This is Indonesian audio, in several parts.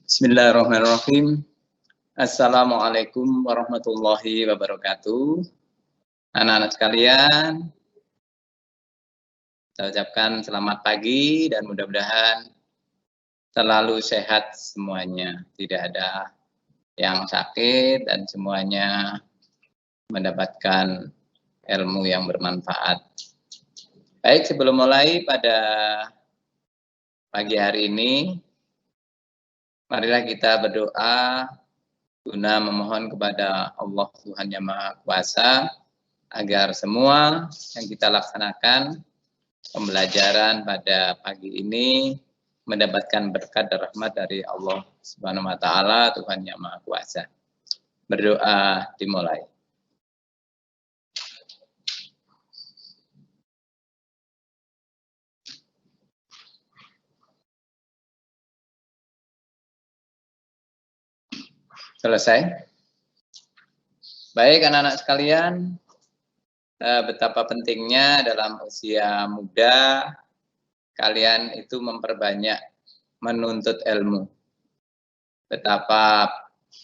Bismillahirrahmanirrahim. Assalamualaikum warahmatullahi wabarakatuh. Anak-anak sekalian, saya ucapkan selamat pagi dan mudah-mudahan selalu sehat semuanya. Tidak ada yang sakit dan semuanya mendapatkan ilmu yang bermanfaat. Baik, sebelum mulai pada pagi hari ini, marilah kita berdoa guna memohon kepada Allah Tuhan Yang Maha Kuasa agar semua yang kita laksanakan pembelajaran pada pagi ini mendapatkan berkat dan rahmat dari Allah Subhanahu wa taala, Tuhan Yang Maha Kuasa. Berdoa dimulai. Selesai. Baik anak-anak sekalian, betapa pentingnya dalam usia muda kalian itu memperbanyak menuntut ilmu. Betapa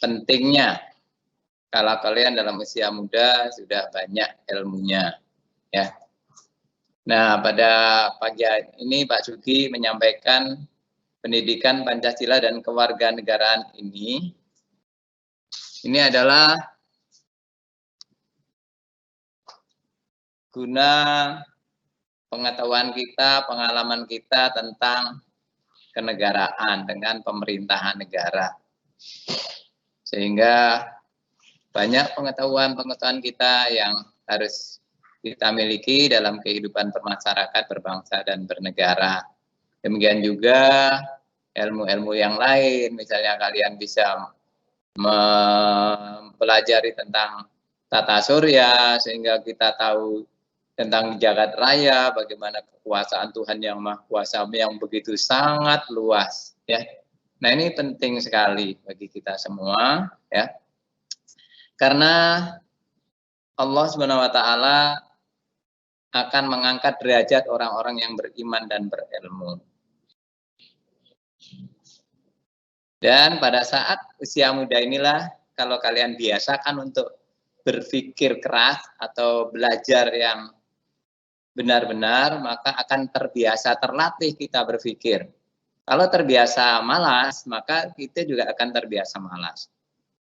pentingnya kalau kalian dalam usia muda sudah banyak ilmunya, ya. Nah, pada pagi ini Pak Sugi menyampaikan pendidikan Pancasila dan kewarganegaraan ini adalah guna pengetahuan kita, pengalaman kita tentang kenegaraan dengan pemerintahan negara. Sehingga banyak pengetahuan kita yang harus kita miliki dalam kehidupan bermasyarakat, berbangsa, dan bernegara. Demikian juga ilmu-ilmu yang lain, misalnya kalian bisa mempelajari tentang tata surya, sehingga kita tahu tentang jagat raya, bagaimana kekuasaan Tuhan Yang Maha Kuasa yang begitu sangat luas, ya. Nah, ini penting sekali bagi kita semua, ya. Karena Allah Subhanahu wa taala akan mengangkat derajat orang-orang yang beriman dan berilmu. Dan pada saat usia muda inilah, kalau kalian biasakan untuk berpikir keras atau belajar yang benar-benar, maka akan terbiasa, terlatih kita berpikir. Kalau terbiasa malas, maka kita juga akan terbiasa malas.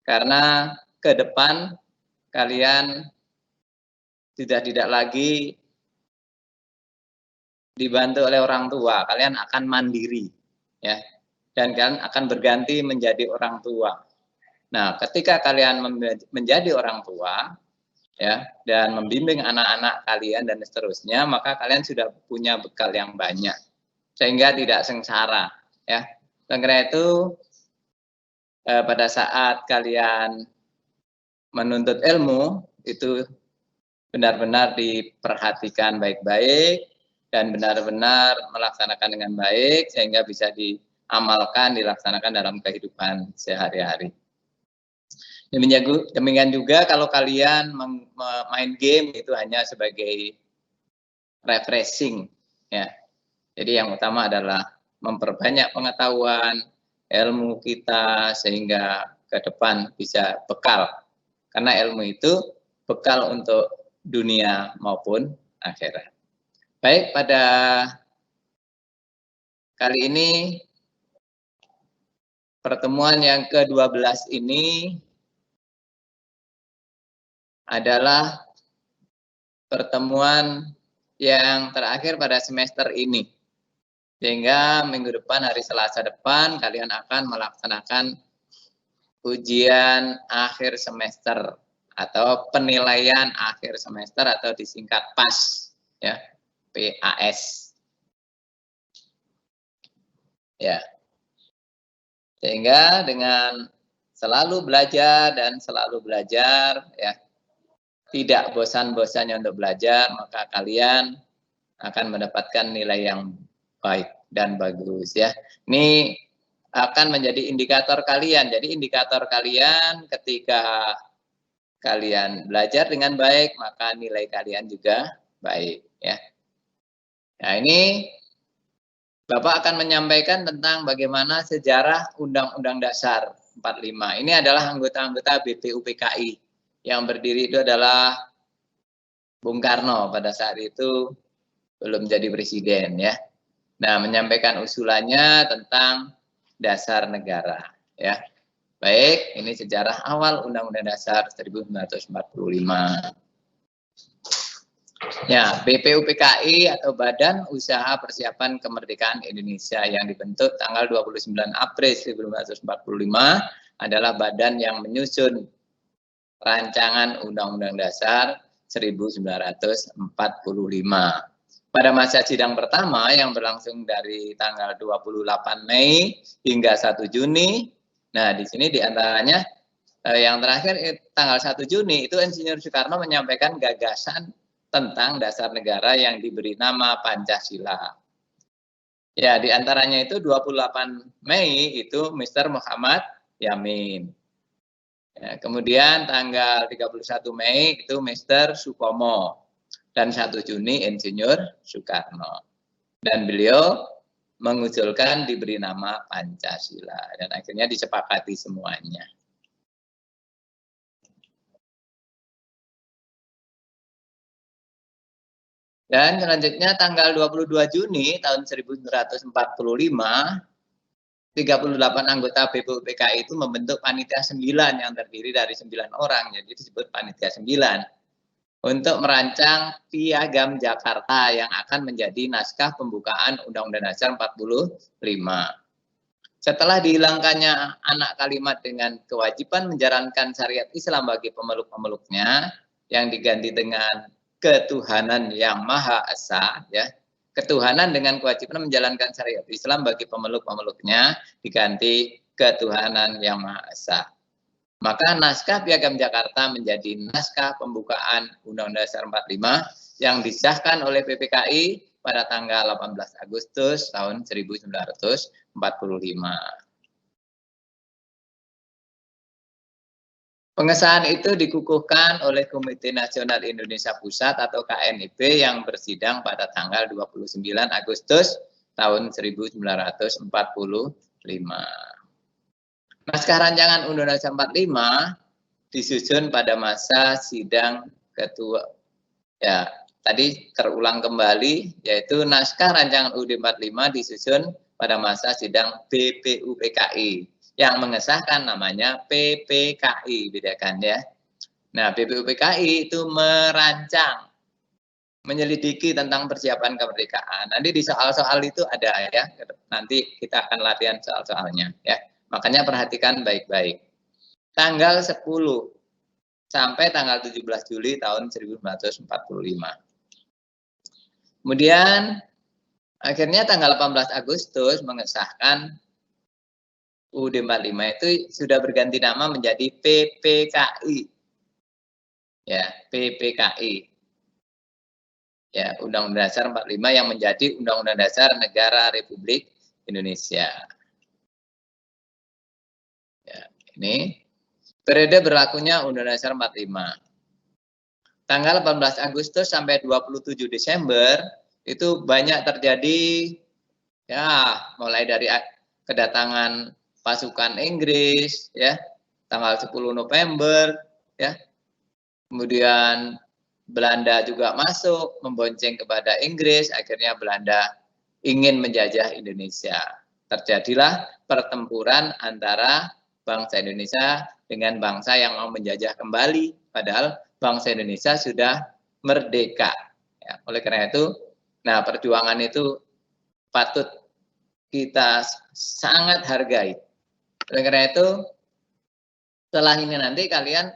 Karena ke depan kalian tidak lagi dibantu oleh orang tua, kalian akan mandiri, ya. Dan kalian akan berganti menjadi orang tua. Nah, ketika kalian menjadi orang tua, ya, dan membimbing anak-anak kalian dan seterusnya, maka kalian sudah punya bekal yang banyak, sehingga tidak sengsara, ya. Dan karena itu, pada saat kalian menuntut ilmu, itu benar-benar diperhatikan baik-baik, dan benar-benar melaksanakan dengan baik, sehingga bisa diamalkan, dilaksanakan dalam kehidupan sehari-hari. Demikian juga kalau kalian main game itu hanya sebagai refreshing, ya. Jadi yang utama adalah memperbanyak pengetahuan, ilmu kita, sehingga ke depan bisa bekal. Karena ilmu itu bekal untuk dunia maupun akhirat. Baik, pada kali ini pertemuan yang ke-12 ini adalah pertemuan yang terakhir pada semester ini. Sehingga minggu depan, hari Selasa depan, kalian akan melaksanakan ujian akhir semester atau penilaian akhir semester atau disingkat PAS, ya, PAS. Ya. Sehingga dengan selalu belajar dan selalu belajar, ya, tidak bosan-bosannya untuk belajar, maka kalian akan mendapatkan nilai yang baik dan bagus, ya. Ini akan menjadi indikator kalian. Jadi indikator kalian ketika kalian belajar dengan baik, maka nilai kalian juga baik, ya. Nah, ini Bapak akan menyampaikan tentang bagaimana sejarah Undang-Undang Dasar 45. Ini adalah anggota-anggota BPUPKI. Yang berdiri itu adalah Bung Karno pada saat itu belum jadi presiden ya. Nah, menyampaikan usulannya tentang dasar negara ya. Baik, ini sejarah awal Undang-Undang Dasar 1945. Ya, BPUPKI atau Badan Usaha Persiapan Kemerdekaan Indonesia yang dibentuk tanggal 29 April 1945 adalah badan yang menyusun rancangan Undang-Undang Dasar 1945. Pada masa sidang pertama yang berlangsung dari tanggal 28 Mei hingga 1 Juni, nah di sini diantaranya yang terakhir tanggal 1 Juni itu Insinyur Soekarno menyampaikan gagasan tentang dasar negara yang diberi nama Pancasila. Ya, diantaranya itu 28 Mei itu Mr. Muhammad Yamin. Ya, kemudian tanggal 31 Mei itu Mr. Supomo. Dan 1 Juni Insinyur Soekarno. Dan beliau mengusulkan diberi nama Pancasila. Dan akhirnya disepakati semuanya. Dan selanjutnya tanggal 22 Juni tahun 1945, 38 anggota BPUPKI itu membentuk Panitia 9 yang terdiri dari 9 orang, jadi disebut Panitia 9, untuk merancang Piagam Jakarta yang akan menjadi naskah pembukaan Undang-Undang Dasar 45. Setelah dihilangkannya anak kalimat dengan kewajiban menjalankan syariat Islam bagi pemeluk-pemeluknya, yang diganti dengan ketuhanan yang Maha Esa, ya, ketuhanan dengan kewajiban menjalankan syariat Islam bagi pemeluk-pemeluknya diganti ketuhanan yang Maha Esa. Maka naskah Piagam Jakarta menjadi naskah pembukaan Undang-Undang Dasar 45 yang disahkan oleh PPKI pada tanggal 18 Agustus tahun 1945. Pengesahan itu dikukuhkan oleh Komite Nasional Indonesia Pusat atau KNIP yang bersidang pada tanggal 29 Agustus tahun 1945. Naskah rancangan Undang-Undang Dasar 45 disusun pada masa sidang ketua. Ya, tadi terulang kembali, yaitu naskah rancangan UUD 45 disusun pada masa sidang BPUPKI. Yang mengesahkan namanya PPKI, bedakan ya. Nah, BPUPKI itu merancang, menyelidiki tentang persiapan kemerdekaan. Nanti di soal-soal itu ada ya, nanti kita akan latihan soal-soalnya ya. Makanya perhatikan baik-baik. Tanggal 10 sampai tanggal 17 Juli tahun 1945. Kemudian akhirnya tanggal 18 Agustus mengesahkan UUD 45 itu sudah berganti nama menjadi PPKI. Ya, PPKI. Ya, Undang-Undang Dasar 45 yang menjadi Undang-Undang Dasar Negara Republik Indonesia. Ya, ini periode berlakunya Undang-Undang Dasar 45. Tanggal 18 Agustus sampai 27 Desember itu banyak terjadi ya, mulai dari kedatangan pasukan Inggris ya, tanggal 10 November ya. Kemudian Belanda juga masuk membonceng kepada Inggris, akhirnya Belanda ingin menjajah Indonesia. Terjadilah pertempuran antara bangsa Indonesia dengan bangsa yang mau menjajah kembali, padahal bangsa Indonesia sudah merdeka. Ya, oleh karena itu, nah perjuangan itu patut kita sangat hargai. Oleh karena itu, setelah ini nanti kalian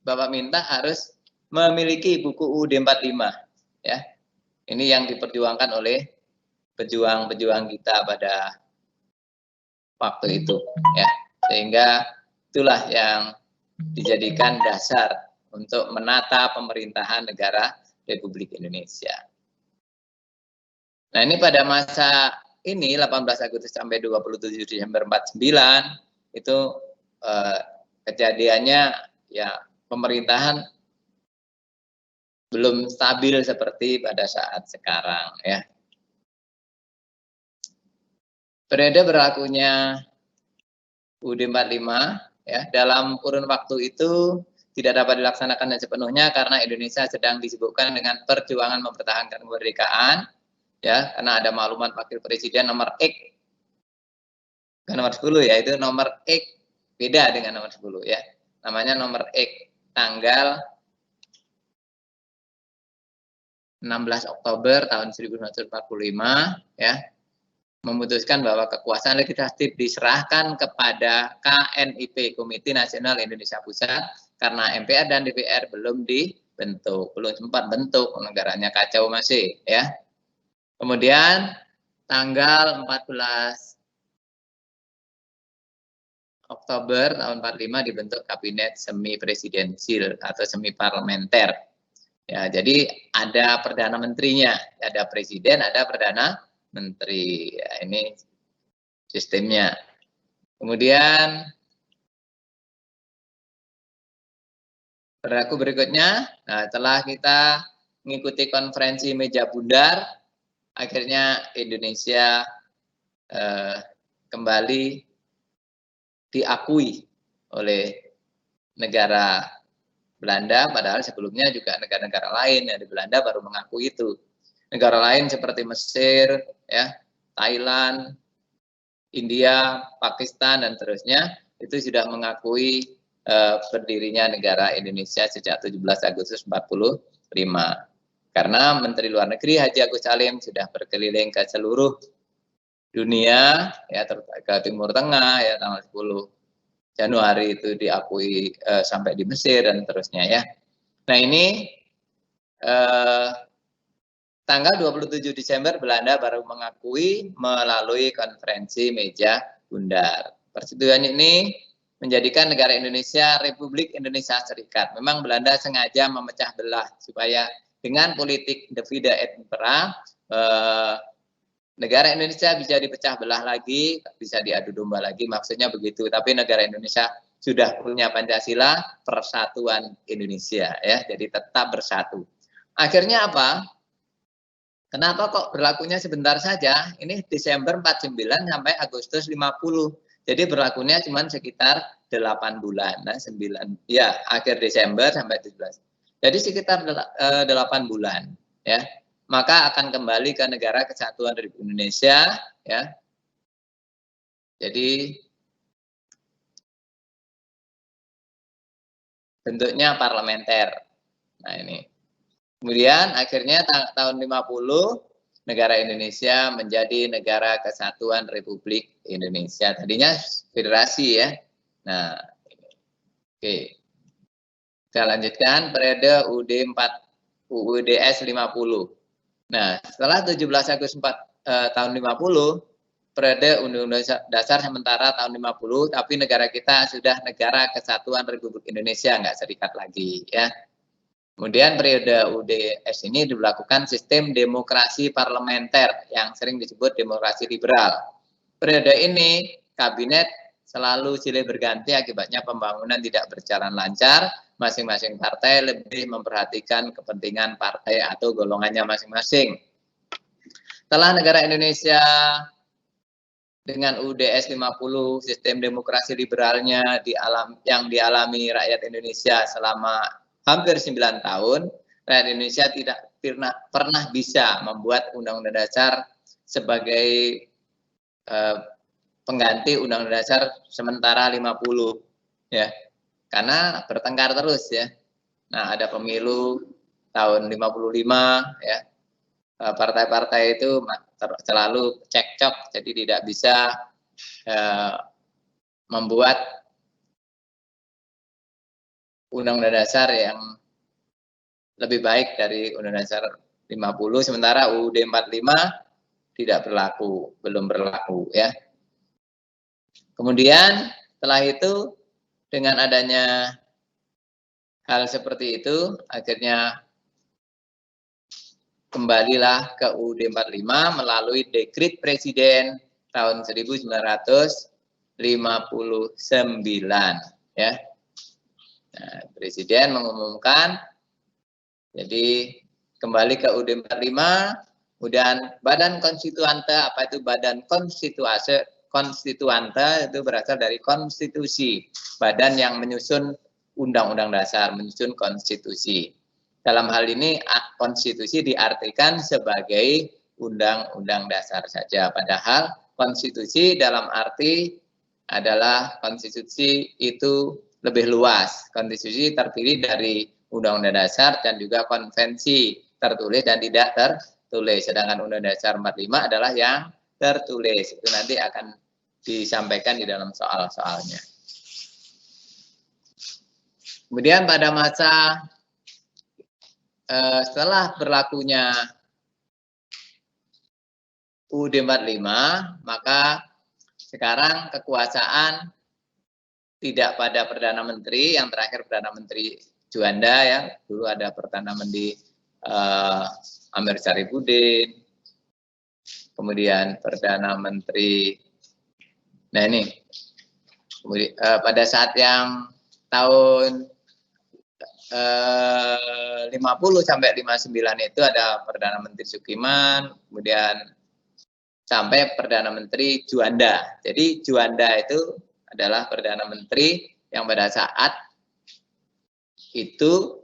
Bapak minta harus memiliki buku UUD 45 ya. Ini yang diperjuangkan oleh pejuang-pejuang kita pada waktu itu ya. Sehingga itulah yang dijadikan dasar untuk menata pemerintahan negara Republik Indonesia. Nah, ini pada masa ini 18 Agustus sampai 27 Desember 49 itu kejadiannya ya pemerintahan belum stabil seperti pada saat sekarang ya. periode berlakunya UUD 45 ya, dalam kurun waktu itu tidak dapat dilaksanakan dengan sepenuhnya karena Indonesia sedang disibukkan dengan perjuangan mempertahankan kemerdekaan ya, karena ada maklumat Wakil Presiden nomor X, bukan nomor 10 ya, itu nomor X beda dengan nomor 10 ya, namanya nomor X tanggal 16 Oktober tahun 1945 ya, memutuskan bahwa kekuasaan legislatif diserahkan kepada KNIP, Komite Nasional Indonesia Pusat, karena MPR dan DPR belum dibentuk, belum sempat bentuk, negaranya kacau masih ya. Kemudian tanggal 14 Oktober tahun 45 dibentuk kabinet semi presidensil atau semi parlementer. Ya, jadi ada perdana menterinya, ada presiden, ada perdana menteri. Ya, ini sistemnya. Kemudian berlaku berikutnya, nah, setelah kita mengikuti konferensi meja bundar, akhirnya Indonesia kembali diakui oleh negara Belanda, padahal sebelumnya juga negara-negara lain yang di Belanda baru mengakui itu. Negara lain seperti Mesir, ya, Thailand, India, Pakistan, dan seterusnya, itu sudah mengakui berdirinya negara Indonesia sejak 17 Agustus 45. Karena Menteri Luar Negeri Haji Agus Salim sudah berkeliling ke seluruh dunia, ya, ke Timur Tengah, ya, tanggal 10 Januari itu diakui sampai di Mesir dan seterusnya ya. Nah ini tanggal 27 Desember Belanda baru mengakui melalui konferensi meja bundar. Persetujuan ini menjadikan negara Indonesia Republik Indonesia Serikat. Memang Belanda sengaja memecah belah supaya dengan politik divide et impera negara Indonesia bisa dipecah belah lagi, bisa diadu domba lagi, maksudnya begitu. Tapi negara Indonesia sudah punya Pancasila, Persatuan Indonesia, ya, jadi tetap bersatu. Akhirnya apa? Kenapa kok berlakunya sebentar saja? Ini Desember 49 sampai Agustus 50. Jadi berlakunya cuma sekitar 8 bulan, nah 9, ya, akhir Desember sampai 17. Jadi sekitar 8 bulan, ya. Maka akan kembali ke negara kesatuan Republik Indonesia, ya. Jadi bentuknya parlementer. Nah ini. Kemudian akhirnya tahun 50 negara Indonesia menjadi negara kesatuan Republik Indonesia. Tadinya federasi ya. Nah, oke. Kita lanjutkan periode UUDS 50. Nah, setelah 17 Agustus tahun 50, periode Undang-Undang Dasar sementara tahun 50, tapi negara kita sudah negara kesatuan Republik Indonesia, nggak serikat lagi ya. Kemudian periode UUDS ini dilakukan sistem demokrasi parlementer yang sering disebut demokrasi liberal. Periode ini kabinet selalu silih berganti, akibatnya pembangunan tidak berjalan lancar, masing-masing partai lebih memperhatikan kepentingan partai atau golongannya masing-masing. Setelah negara Indonesia dengan UUDS 50, sistem demokrasi liberalnya yang dialami rakyat Indonesia selama hampir 9 tahun, rakyat Indonesia tidak pernah bisa membuat Undang-Undang Dasar sebagai pengganti Undang-Undang Dasar sementara 50 ya. Karena bertengkar terus ya. Nah, ada pemilu tahun 55 ya. Partai-partai itu selalu cekcok, jadi tidak bisa membuat Undang-Undang Dasar yang lebih baik dari Undang-Undang Dasar 50, sementara UUD 45 tidak berlaku, belum berlaku ya. Kemudian setelah itu dengan adanya hal seperti itu, akhirnya kembalilah ke UUD 45 melalui dekret Presiden tahun 1959 ya. Nah, Presiden mengumumkan, jadi kembali ke UUD 45 Kemudian badan konstituante, apa itu badan konstituasi? Konstituante itu berasal dari konstitusi, badan yang menyusun undang-undang dasar, menyusun konstitusi. Dalam hal ini konstitusi diartikan sebagai undang-undang dasar saja, padahal konstitusi dalam arti adalah konstitusi itu lebih luas. Konstitusi terdiri dari undang-undang dasar dan juga konvensi tertulis dan tidak tertulis. Sedangkan Undang-Undang Dasar 45 adalah yang tertulis. Itu nanti akan disampaikan di dalam soal-soalnya. Kemudian pada masa setelah berlakunya UUD 45, maka sekarang kekuasaan tidak pada Perdana Menteri, yang terakhir Perdana Menteri Juanda ya, dulu ada Perdana Menteri Amir Syarifuddin, kemudian Perdana Menteri, nah ini, kemudian, pada saat yang tahun 50 sampai 59 itu ada Perdana Menteri Sukiman, kemudian sampai Perdana Menteri Juanda. Jadi Juanda itu adalah Perdana Menteri yang pada saat itu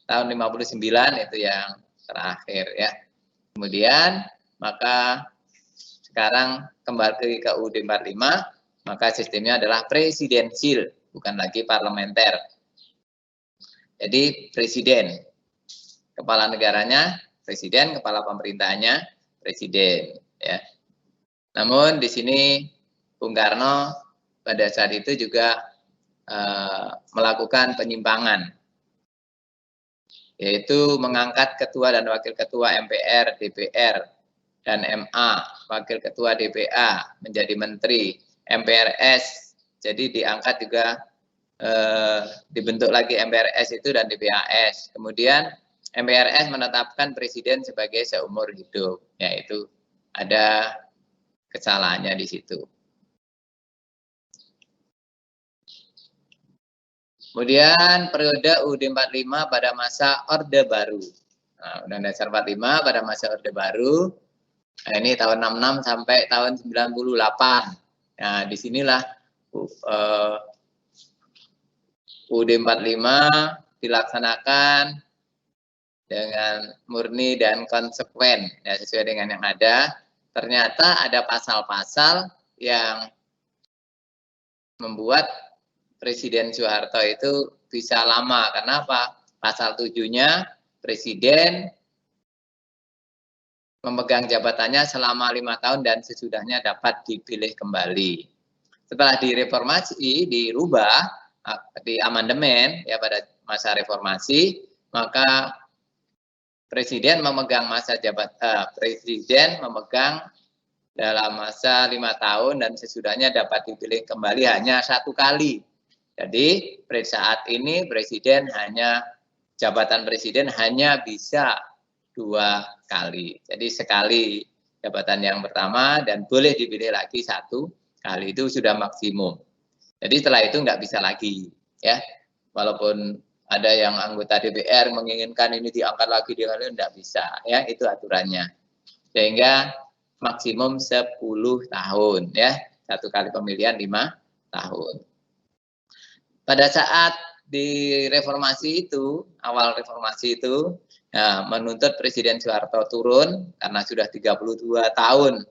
tahun 59 itu yang terakhir ya. Kemudian maka sekarang kembali ke UUD 45, maka sistemnya adalah presidensil, bukan lagi parlementer. Jadi presiden, kepala negaranya presiden, kepala pemerintahnya presiden ya. Namun di sini Bung Karno pada saat itu juga melakukan penyimpangan, yaitu mengangkat ketua dan wakil ketua MPR, DPR, dan MA, wakil ketua DPA menjadi menteri, MPRS, jadi diangkat juga, dibentuk lagi MPRS itu dan DPAS. Kemudian MPRS menetapkan presiden sebagai seumur hidup, yaitu ada kesalahannya di situ. Kemudian periode UUD 45 pada masa Orde Baru. Nah, Undang-Undang Dasar 45 pada masa Orde Baru. Nah, ini tahun 66 sampai tahun 98. Nah, disinilah UUD 45 dilaksanakan dengan murni dan konsekuen, ya, sesuai dengan yang ada. Ternyata ada pasal-pasal yang membuat Presiden Soeharto itu bisa lama. Kenapa? Pasal 7-nya, Presiden memegang jabatannya selama 5 tahun dan sesudahnya dapat dipilih kembali. Setelah direformasi, dirubah, di amandemen ya pada masa reformasi, maka Presiden memegang Presiden memegang dalam masa 5 tahun dan sesudahnya dapat dipilih kembali hanya 1 kali. Jadi pada saat ini jabatan presiden hanya bisa 2 kali. Jadi sekali jabatan yang pertama dan boleh dipilih lagi 1 kali, itu sudah maksimum. Jadi setelah itu nggak bisa lagi ya. Walaupun ada yang anggota DPR menginginkan ini diangkat lagi, nggak bisa ya, itu aturannya. Sehingga maksimum 10 tahun ya, 1 kali pemilihan 5 tahun. Pada saat di reformasi itu, awal reformasi itu, ya, menuntut Presiden Soeharto turun karena sudah 32 tahun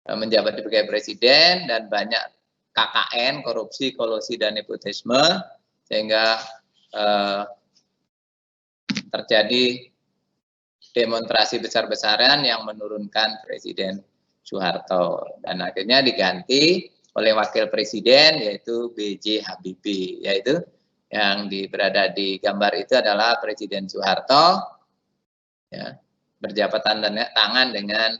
menjabat sebagai presiden dan banyak KKN, korupsi, kolusi, dan nepotisme, sehingga terjadi demonstrasi besar-besaran yang menurunkan Presiden Soeharto, dan akhirnya diganti oleh wakil presiden yaitu B.J. Habibie, yaitu yang berada di gambar itu adalah Presiden Soeharto ya, berjabatan tangan dengan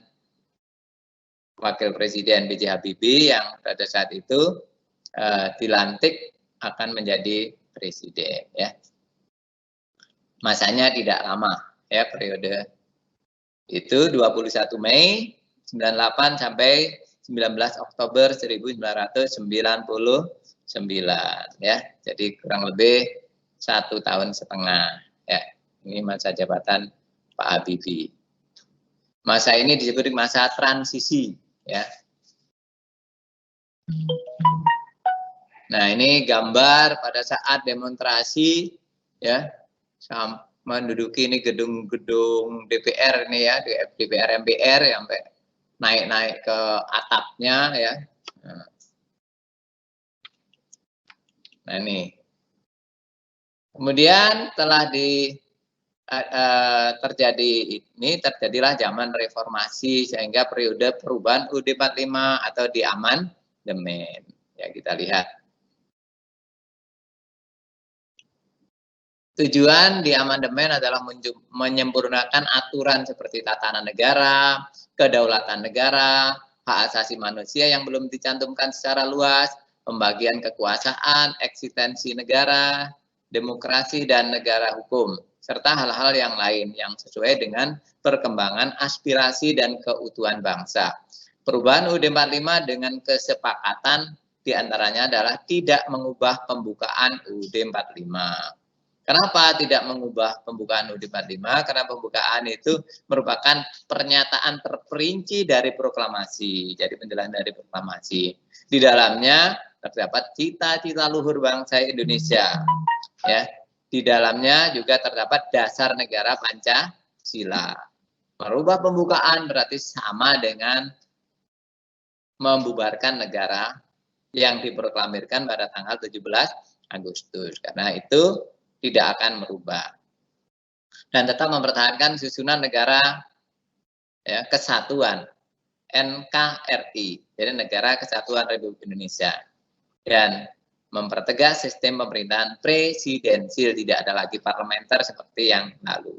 wakil presiden B.J. Habibie yang pada saat itu dilantik akan menjadi presiden ya. Masanya tidak lama ya, periode itu 21 Mei 98 sampai 19 Oktober 1999 ya. Jadi kurang lebih 1,5 tahun ya. Ini masa jabatan Pak Habibie. Masa ini disebut masa transisi, ya. Nah, ini gambar pada saat demonstrasi, ya, menduduki ini gedung-gedung DPR ini ya, DPR MPR sampai naik-naik ke atapnya ya. Nah ini. Kemudian telah terjadilah zaman reformasi sehingga periode perubahan UUD 45 atau di amandemen. Ya, kita lihat. Tujuan di amandemen adalah menyempurnakan aturan seperti tatanan negara, kedaulatan negara, hak asasi manusia yang belum dicantumkan secara luas, pembagian kekuasaan, eksistensi negara, demokrasi dan negara hukum, serta hal-hal yang lain yang sesuai dengan perkembangan aspirasi dan keutuhan bangsa. Perubahan UUD 45 dengan kesepakatan diantaranya adalah tidak mengubah pembukaan UUD 45. Kenapa tidak mengubah pembukaan UUD 45? Karena pembukaan itu merupakan pernyataan terperinci dari proklamasi. Jadi penjelasan dari proklamasi. Di dalamnya terdapat cita-cita luhur bangsa Indonesia. Ya, di dalamnya juga terdapat dasar negara Pancasila. Merubah pembukaan berarti sama dengan membubarkan negara yang diproklamirkan pada tanggal 17 Agustus. Karena itu tidak akan merubah dan tetap mempertahankan susunan negara ya, kesatuan NKRI, jadi Negara Kesatuan Republik Indonesia, dan mempertegas sistem pemerintahan presidensil, tidak ada lagi parlementer seperti yang lalu.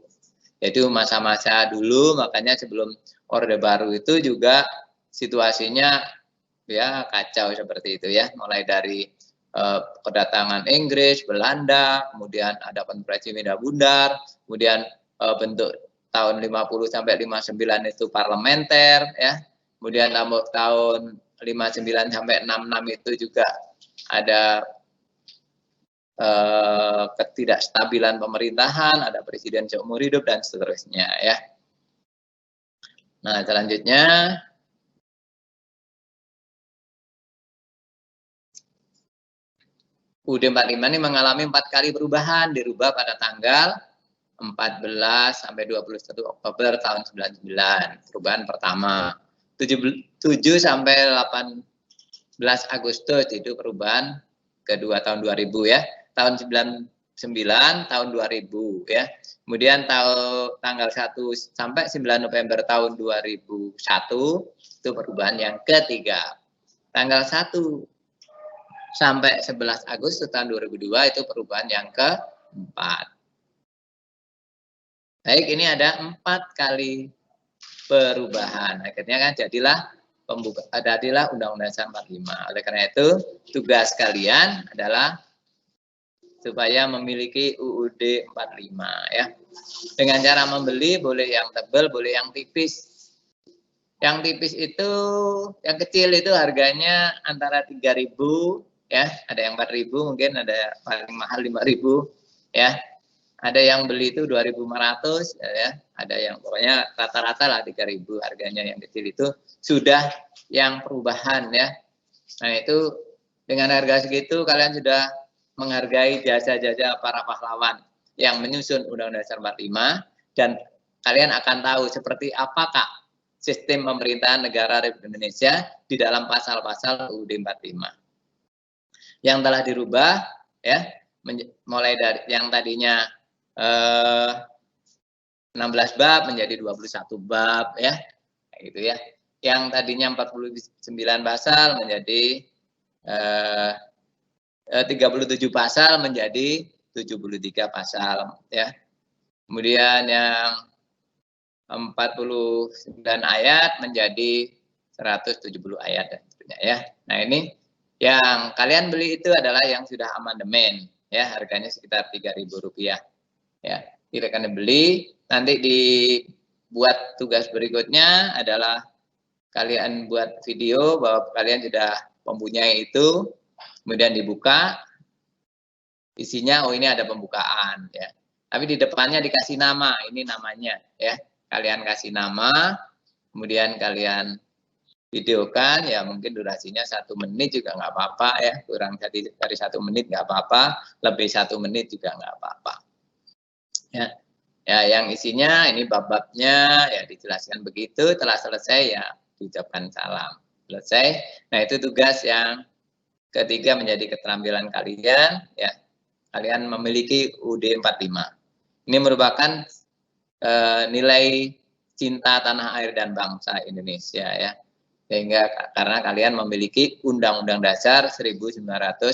Yaitu masa-masa dulu, makanya sebelum Orde Baru itu juga situasinya ya kacau seperti itu ya, mulai dari kedatangan Inggris, Belanda, kemudian ada konferensi Medan Bundar, kemudian bentuk tahun 50 sampai 59 itu parlementer ya. Kemudian tahun 59 sampai 66 itu juga ada ketidakstabilan pemerintahan, ada presiden seumur hidup dan seterusnya ya. Nah, selanjutnya UUD 45 ini mengalami 4 kali perubahan, dirubah pada tanggal 14 sampai 21 Oktober tahun 99, perubahan pertama. 7 sampai 18 Agustus itu perubahan kedua tahun 2000 ya. Tahun 99 tahun 2000 ya. Kemudian tanggal 1 sampai 9 November tahun 2001 itu perubahan yang ketiga. Tanggal 1 sampai 11 Agustus tahun 2002 itu perubahan yang keempat. Baik, ini ada 4 kali perubahan. Akhirnya kan jadilah Undang-Undang Dasar 45. Oleh karena itu, tugas kalian adalah supaya memiliki UUD 45 ya. Dengan cara membeli boleh yang tebal, boleh yang tipis. Yang tipis itu, yang kecil itu harganya antara 3.000 ya, ada yang 4.000, mungkin ada paling mahal 5.000 ya. Ada yang beli itu 2.500 ya, ada yang pokoknya rata-rata lah 3.000 harganya yang kecil itu sudah yang perubahan ya. Nah, itu dengan harga segitu kalian sudah menghargai jasa-jasa para pahlawan yang menyusun Undang-Undang Dasar 45 dan kalian akan tahu seperti apakah sistem pemerintahan negara Republik Indonesia di dalam pasal-pasal UUD 45. Yang telah dirubah ya, mulai dari yang tadinya 16 bab menjadi 21 bab ya, gitu ya. Yang tadinya 49 pasal menjadi 37 pasal menjadi 73 pasal ya. Kemudian yang 49 ayat menjadi 170 ayat dan sebagainya ya. Nah, ini yang kalian beli itu adalah yang sudah amandemen ya, harganya sekitar Rp3.000 ya. Kira-kira beli, nanti dibuat tugas berikutnya adalah kalian buat video bahwa kalian sudah mempunyai itu, kemudian dibuka, isinya oh ini ada pembukaan ya. Tapi di depannya dikasih nama, ini namanya ya. Kalian kasih nama, kemudian kalian videokan, ya mungkin durasinya 1 menit juga nggak apa-apa ya, kurang dari 1 menit nggak apa-apa, lebih 1 menit juga nggak apa-apa. Ya, ya yang isinya ini bab-babnya ya dijelaskan begitu, telah selesai ya diucapkan salam. Selesai. Nah, itu tugas yang ketiga menjadi keterampilan kalian ya. Kalian memiliki UD 45. Ini merupakan nilai cinta tanah air dan bangsa Indonesia ya. Sehingga karena kalian memiliki Undang-Undang Dasar 1945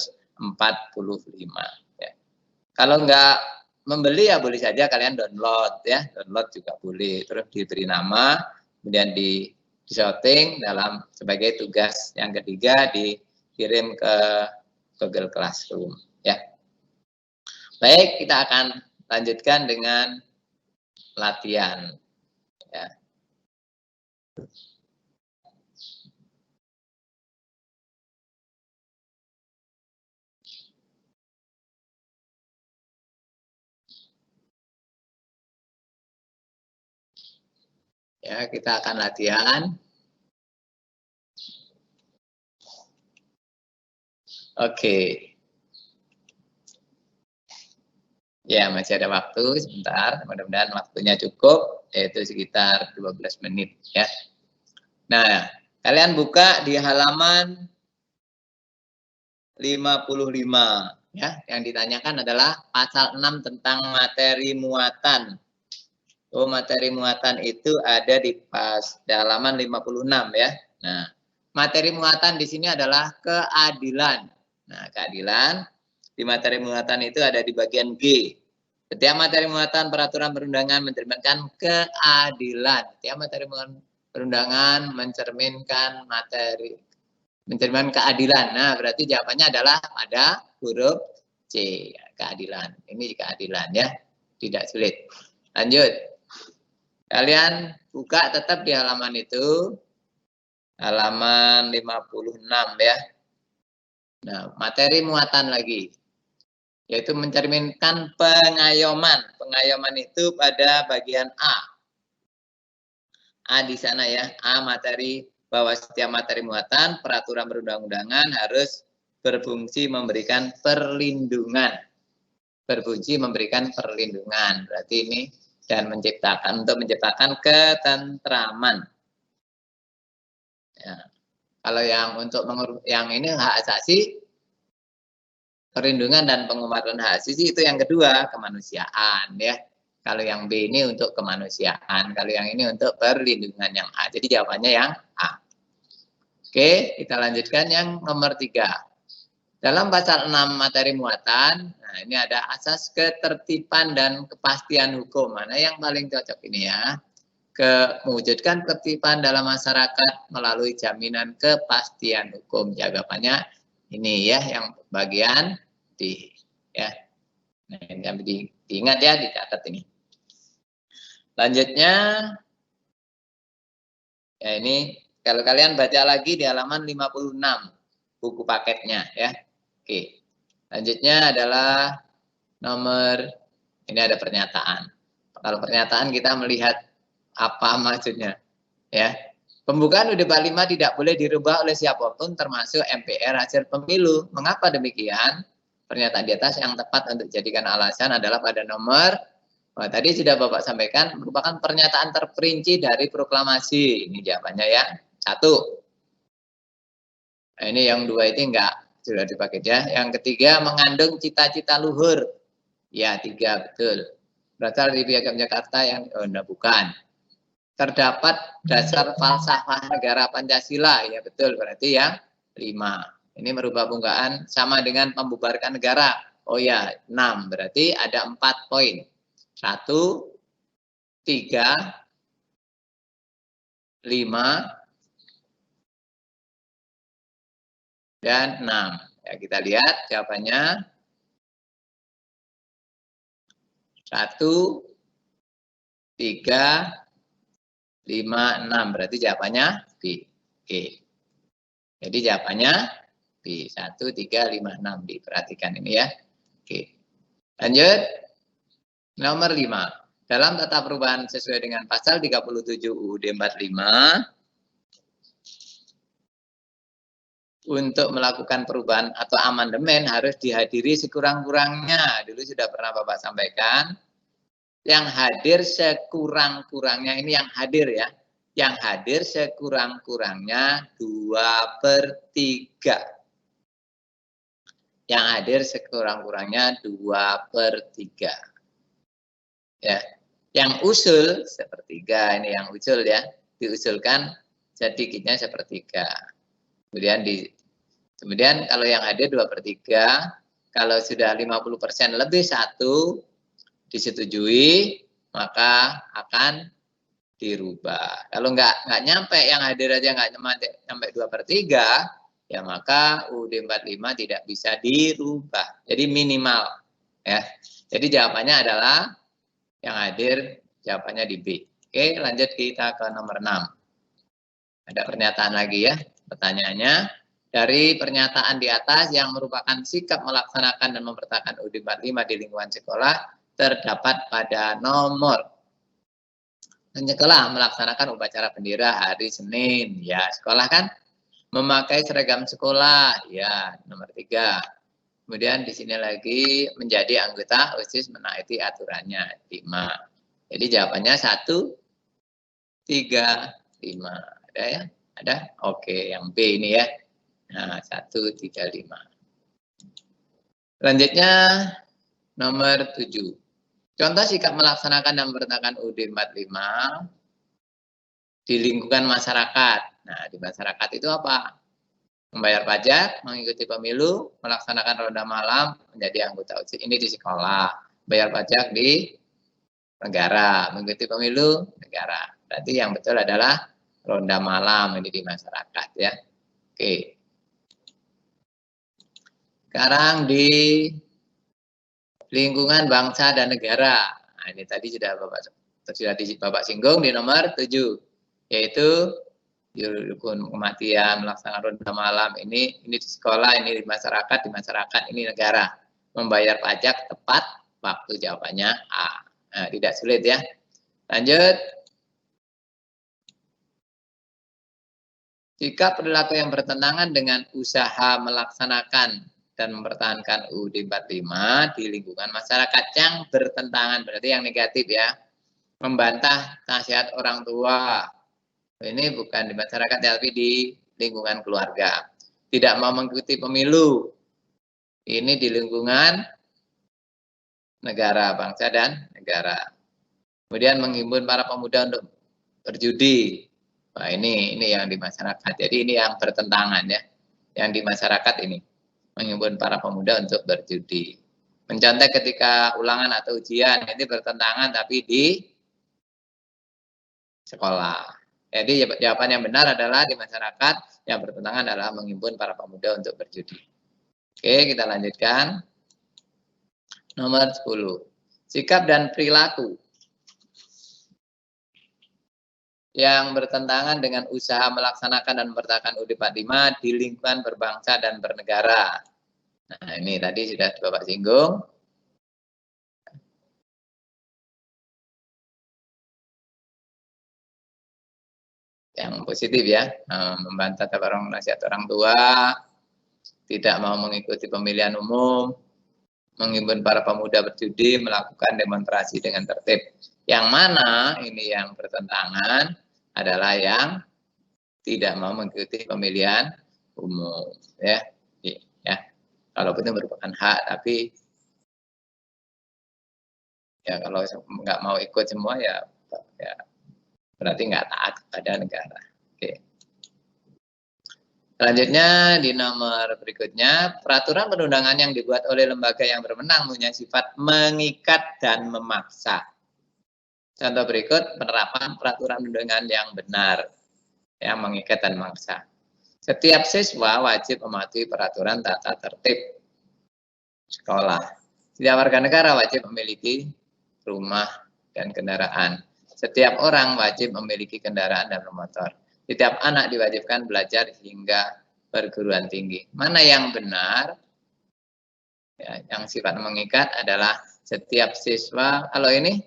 ya. Kalau nggak membeli ya boleh saja kalian download ya, download juga boleh. Terus diberi nama, kemudian di shooting dalam sebagai tugas yang ketiga dikirim ke Google Classroom ya. Baik, kita akan lanjutkan dengan latihan ya. Ya, kita akan latihan. Oke. Ya, masih ada waktu sebentar. Mudah-mudahan waktunya cukup, yaitu sekitar 12 menit ya. Nah, kalian buka di halaman 55 ya. Yang ditanyakan adalah pasal 6 tentang materi muatan. Oh, materi muatan itu ada di halaman 56 ya. Nah, materi muatan di sini adalah keadilan. Nah, keadilan di materi muatan itu ada di bagian G. Setiap materi muatan peraturan perundangan mencerminkan keadilan. Setiap materi perundangan mencerminkan keadilan. Nah, berarti jawabannya adalah pada huruf C, keadilan. Ini keadilan ya, tidak sulit. Lanjut. Kalian buka tetap di halaman itu, halaman 56 ya. Nah, materi muatan lagi, yaitu mencerminkan pengayoman. Pengayoman itu pada bagian A. A di sana ya, A materi bahwa setiap materi muatan peraturan perundang-undangan harus berfungsi memberikan perlindungan. Berfungsi memberikan perlindungan. Berarti ini dan untuk menciptakan ketentraman. Ya. Kalau yang yang ini hak asasi, perlindungan dan penguatan hak asasi itu yang kedua, kemanusiaan ya. Kalau yang B ini untuk kemanusiaan, kalau yang ini untuk perlindungan yang A. Jadi jawabannya yang A. Oke, kita lanjutkan yang nomor 3. Dalam pasal 6 materi muatan, nah ini ada asas ketertiban dan kepastian hukum. Mana yang paling cocok ini ya? Mewujudkan ketertiban dalam masyarakat melalui jaminan kepastian hukum. Jawabannya ini ya, yang bagian D ya. Nah, ini diingat ya, dicatat ini. Lanjutnya ya ini kalau kalian baca lagi di halaman 56 buku paketnya ya. Oke. Lanjutnya adalah nomor ini ada pernyataan. Kalau pernyataan kita melihat apa maksudnya ya. Pembukaan UUD 45 tidak boleh dirubah oleh siapapun termasuk MPR hasil pemilu. Mengapa demikian? Pernyataan di atas yang tepat untuk dijadikan alasan adalah pada nomor tadi sudah Bapak sampaikan merupakan pernyataan terperinci dari proklamasi. Ini jawabannya ya. 1. Nah, ini yang 2 itu enggak sudah dipakai ya. Yang ketiga mengandung cita-cita luhur. Ya, 3 betul. Berasal dari Piagam Jakarta yang bukan. Terdapat dasar falsafah negara Pancasila, ya betul, berarti yang 5. Ini merubah pembukaan sama dengan membubarkan negara. Oh ya, 6, berarti ada 4 poin. 1, 3, 5, dan 6. Ya, kita lihat jawabannya. 1, 3, 5, 6. Berarti jawabannya B. Oke. Jadi jawabannya B. 1, 3, 5, 6. Diperhatikan ini ya. Oke. Lanjut. Nomor 5. dalam tata perubahan sesuai dengan pasal 37 UUD 45 untuk melakukan perubahan atau amandemen harus dihadiri sekurang-kurangnya. Dulu sudah pernah Bapak sampaikan, yang hadir sekurang-kurangnya, ini yang hadir ya, yang hadir sekurang-kurangnya 2/3. Yang hadir sekurang-kurangnya 2/3. Ya, yang usul sepertiga, ini yang usul ya, diusulkan sedikitnya sepertiga. Kemudian kalau yang hadir 2/3, kalau sudah 50% lebih 1 disetujui, maka akan dirubah. Kalau nggak nyampe, yang hadir aja nggak nyampe 2/3, ya maka UUD 45 tidak bisa dirubah. Jadi minimal. Ya. Jadi jawabannya adalah yang hadir, jawabannya di B. Oke, lanjut kita ke nomor 6. Ada pernyataan lagi ya, pertanyaannya. Dari pernyataan di atas yang merupakan sikap melaksanakan dan mempertahankan UUD 45 di lingkungan sekolah, terdapat pada nomor. Sekolah melaksanakan upacara bendera hari Senin, ya sekolah kan memakai seragam sekolah, ya nomor 3. Kemudian di sini lagi menjadi anggota OSIS menaati aturannya 5. Jadi jawabannya 1, 3, 5. Ada ya? Ada? Oke, yang B ini ya. Nah, 1, 3, 5. Selanjutnya nomor 7. Contoh sikap melaksanakan dan mempertahankan UUD 45 di lingkungan masyarakat. Nah, di masyarakat itu apa? Membayar pajak, mengikuti pemilu, melaksanakan ronda malam, menjadi anggota OSIS. Ini di sekolah. Bayar pajak di negara, mengikuti pemilu negara. Berarti yang betul adalah ronda malam ini di masyarakat ya. Oke. Sekarang di lingkungan bangsa dan negara. Nah, ini tadi sudah Bapak singgung di nomor 7, yaitu rukun kematian, melaksanakan ronda malam, ini di sekolah, ini di masyarakat, ini negara. Membayar pajak tepat waktu, jawabannya A. Nah, tidak sulit ya. Lanjut. Jika perilaku yang bertentangan dengan usaha melaksanakan dan mempertahankan UUD 45 di lingkungan masyarakat, yang bertentangan berarti yang negatif ya. Membantah nasihat orang tua. Ini bukan di masyarakat tapi di lingkungan keluarga. Tidak mau mengikuti pemilu. Ini di lingkungan negara, bangsa dan negara. Kemudian menghimpun para pemuda untuk berjudi. Nah, ini yang di masyarakat. Jadi ini yang bertentangan ya. Yang di masyarakat ini menghimpun para pemuda untuk berjudi. Mencontek ketika ulangan atau ujian, ini bertentangan tapi di sekolah. Jadi jawaban yang benar adalah di masyarakat, yang bertentangan adalah menghimpun para pemuda untuk berjudi. Oke, kita lanjutkan. Nomor 10. Sikap dan perilaku yang bertentangan dengan usaha melaksanakan dan mempertahankan UUD 45 di lingkungan berbangsa dan bernegara. Nah, ini tadi sudah Bapak singgung. Yang positif ya, membantah nasihat orang tua, tidak mau mengikuti pemilihan umum, menghimpun para pemuda berjudi, melakukan demonstrasi dengan tertib. Yang mana ini yang bertentangan adalah yang tidak mau mengikuti pemilihan umum ya. Ya. Kalaupun itu merupakan hak, tapi ya kalau nggak mau ikut semua ya berarti nggak taat kepada negara. Oke. Selanjutnya di nomor berikutnya, peraturan perundangan yang dibuat oleh lembaga yang berwenang punya sifat mengikat dan memaksa. Contoh berikut penerapan peraturan perundangan yang benar, yang mengikat dan memaksa. Setiap siswa wajib mematuhi peraturan tata tertib sekolah. Setiap warga negara wajib memiliki rumah dan kendaraan. Setiap orang wajib memiliki kendaraan dan bermotor. Setiap anak diwajibkan belajar hingga perguruan tinggi. Mana yang benar? Ya, yang sifat mengikat adalah setiap siswa. Kalau ini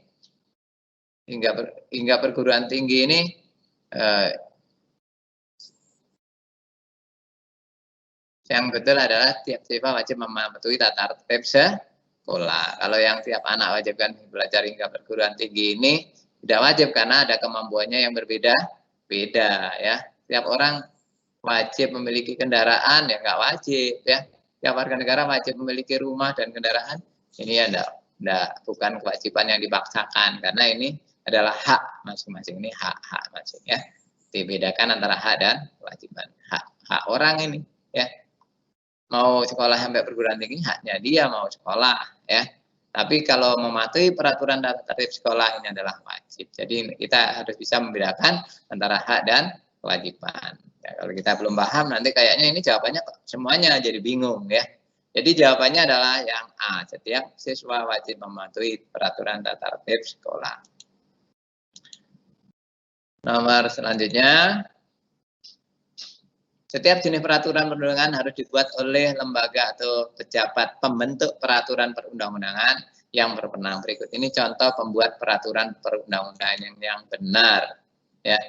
hingga perguruan tinggi ini yang betul adalah tiap siswa wajib mematuhi tata tertib sekolah. Kalau yang tiap anak wajibkan belajar hingga perguruan tinggi ini tidak wajib karena ada kemampuannya yang berbeda-beda ya. Tiap orang wajib memiliki kendaraan ya nggak wajib ya. Tiap warga negara wajib memiliki rumah dan kendaraan. Ini ya bukan kewajiban yang dipaksakan karena ini adalah hak masing-masing. Ini hak masing ya. Dibedakan antara hak dan kewajiban. Hak orang ini ya. Mau sekolah sampai perguruan tinggi haknya dia mau sekolah ya. Tapi kalau mematuhi peraturan dan tertib sekolah ini adalah wajib. Jadi kita harus bisa membedakan antara hak dan kewajiban. Ya, kalau kita belum paham nanti kayaknya ini jawabannya semuanya jadi bingung ya. Jadi jawabannya adalah yang A. Setiap siswa wajib mematuhi peraturan tata tertib sekolah. Nomor selanjutnya. Setiap jenis peraturan perundang-undangan harus dibuat oleh lembaga atau pejabat pembentuk peraturan perundang-undangan yang berwenang. Berikut ini contoh pembuat peraturan perundang-undangan yang benar. Ya.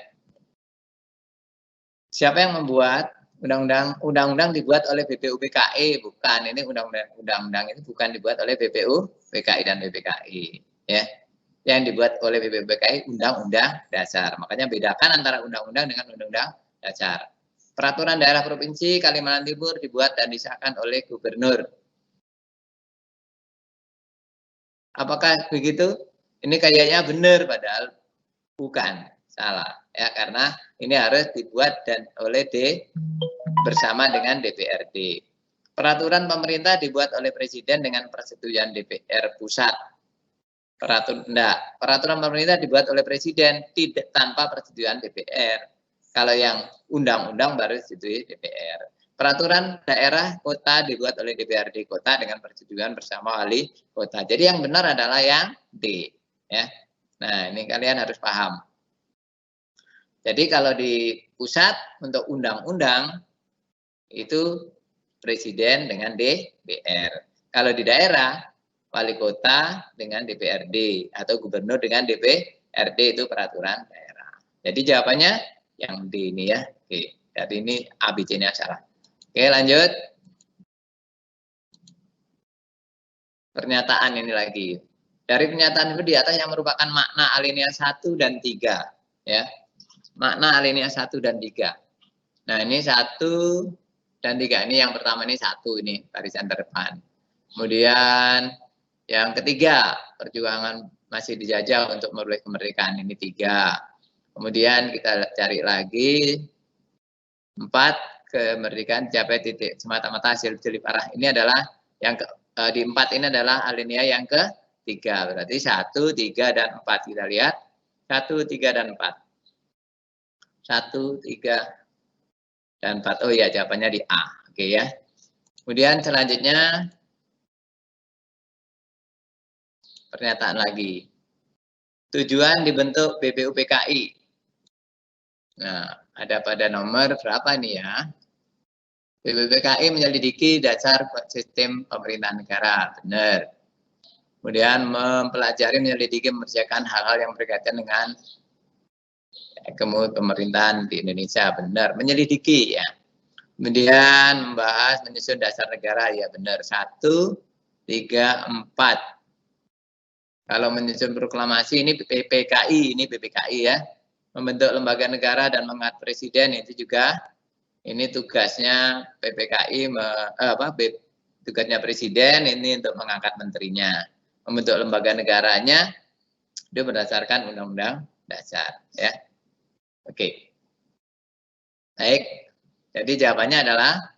Siapa yang membuat undang-undang dibuat oleh BPUPKI? Bukan, ini undang-undang itu bukan dibuat oleh BPUPKI dan BPKI. Ya. Yang dibuat oleh BPUPKI undang-undang dasar. Makanya bedakan antara undang-undang dengan undang-undang dasar. Peraturan daerah provinsi Kalimantan Timur dibuat dan disahkan oleh gubernur. Apakah begitu? Ini kayaknya benar padahal bukan, salah ya karena ini harus dibuat dan oleh bersama dengan DPRD. Peraturan pemerintah dibuat oleh presiden dengan persetujuan DPR pusat. Peraturan pemerintah dibuat oleh presiden tidak tanpa persetujuan DPR. Kalau yang undang-undang baru disetujui DPR. Peraturan daerah kota dibuat oleh DPRD kota dengan persetujuan bersama wali kota. Jadi yang benar adalah yang D. Ya. Nah ini kalian harus paham. Jadi kalau di pusat untuk undang-undang itu presiden dengan DPR. Kalau di daerah wali kota dengan DPRD atau gubernur dengan DPRD itu peraturan daerah. Jadi jawabannya yang D ini ya. Oke, jadi ini ABC-nya salah. Oke, lanjut. Pernyataan ini lagi. Dari pernyataan itu di atas yang merupakan makna alinea 1 dan 3 ya. Makna alinea 1 dan 3. Nah, ini 1 dan 3 ini yang pertama ini 1 ini barisan terdepan. Kemudian yang ketiga, perjuangan masih dijajah untuk memperoleh kemerdekaan ini 3. Kemudian kita cari lagi 4, kemerdekaan capai titik semata-mata hasil jelip arah. Ini adalah yang di 4 ini adalah alinea yang ketiga. Berarti 1, 3, dan 4. Kita lihat 1, 3, dan 4. 1, 3, dan 4. Oh iya, jawabannya di A. Oke ya. Kemudian selanjutnya pernyataan lagi. Tujuan dibentuk BPUPKI. Nah, ada pada nomor berapa nih ya? BPUPKI menyelidiki dasar sistem pemerintahan negara, benar. Kemudian mempelajari, menyelidiki, mengerjakan hal-hal yang berkaitan dengan pemerintahan di Indonesia, benar. Menyelidiki ya. Kemudian membahas, menyusun dasar negara, ya benar. 1, 3, 4. Kalau menyusun proklamasi ini BPKI ya. Membentuk lembaga negara dan mengangkat presiden itu juga ini tugasnya PPKI tugasnya presiden ini untuk mengangkat menterinya. Membentuk lembaga negaranya itu berdasarkan undang-undang dasar ya. Oke. Baik. Jadi jawabannya adalah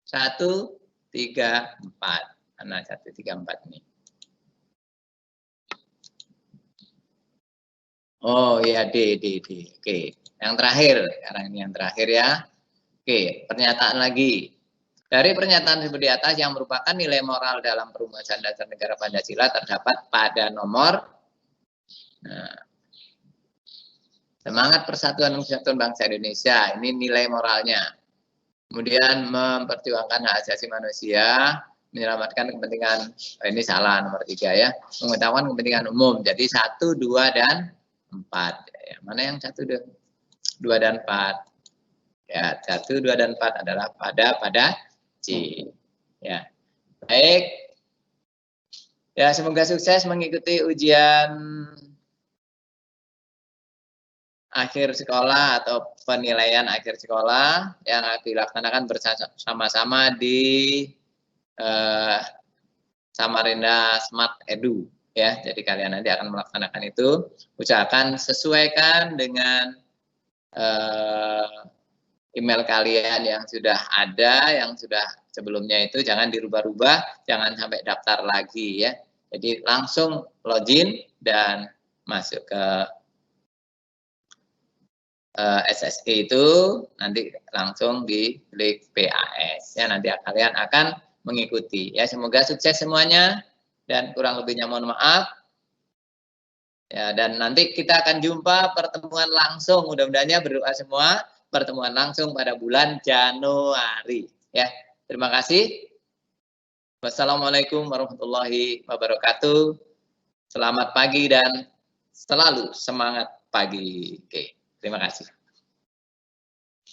1, 3, 4. Karena 1, 3, 4 ini. Oh ya D. Oke, yang terakhir sekarang ini yang terakhir ya. Oke, pernyataan lagi. Dari pernyataan seperti atas yang merupakan nilai moral dalam perumusan dasar negara Pancasila terdapat pada nomor semangat persatuan dan kesatuan bangsa Indonesia. Ini nilai moralnya. Kemudian memperjuangkan hak asasi manusia, menyelamatkan kepentingan ini salah nomor 3 ya. Mengutamakan kepentingan umum. Jadi 1, 2, dan 4. Ya, mana yang 1, 2 dan 4? Ya, 1, 2 dan 4 adalah pada C. Ya, baik. Ya, semoga sukses mengikuti ujian akhir sekolah atau penilaian akhir sekolah yang dilaksanakan bersama-sama di Samarinda Smart Edu ya. Jadi kalian nanti akan melaksanakan itu. Usahakan sesuaikan dengan email kalian yang sudah ada, yang sudah sebelumnya itu jangan dirubah-rubah, jangan sampai daftar lagi ya. Jadi langsung login dan masuk ke SSI itu, nanti langsung diklik PAS ya, nanti kalian akan mengikuti ya. Semoga sukses semuanya dan kurang lebihnya mohon maaf. Ya, dan nanti kita akan jumpa pertemuan langsung, mudah-mudahannya berdoa semua, pertemuan langsung pada bulan Januari ya. Terima kasih. Wassalamualaikum warahmatullahi wabarakatuh. Selamat pagi dan selalu semangat pagi. Oke, terima kasih.